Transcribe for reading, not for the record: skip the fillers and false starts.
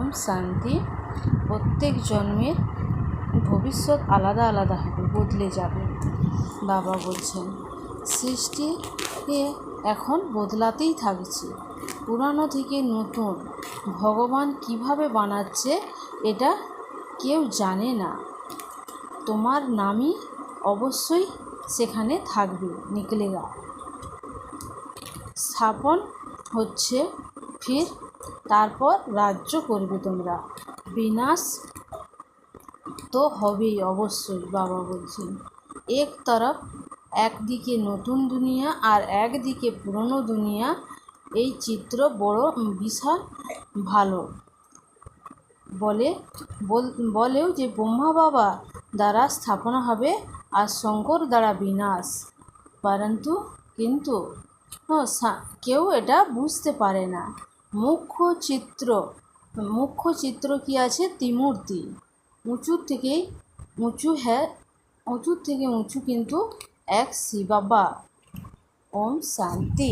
ওম শান্তি। প্রত্যেক জন্মের ভবিষ্যৎ আলাদা আলাদা হবে, বদলে যাবে। বাবা বলছেন সৃষ্টিকে এখন বদলাতেই থাকছে, পুরানো থেকে নতুন। ভগবান কিভাবে বানাচ্ছে এটা কেউ জানে না। তোমার নামই অবশ্যই সেখানে থাকবে, নিকলেগা। স্থাপন হচ্ছে ফির, তারপর রাজ্য করবে তোমরা। বিনাশ তো হবেই অবশ্যই। বাবা বলছেন একদিকে নতুন দুনিয়া আর একদিকে পুরনো দুনিয়া। এই চিত্র বড় বিশাল ভালো বলেও যে ব্রহ্মা বাবা দ্বারা স্থাপনা হবে আর শঙ্কর দ্বারা বিনাশ। কিন্তু কেউ এটা বুঝতে পারে না। মুখ্য চিত্র কি আছে? ত্রিমূর্তি। উঁচুর থেকে উঁচু কিন্তু এক শিব বাবা। ওম শান্তি।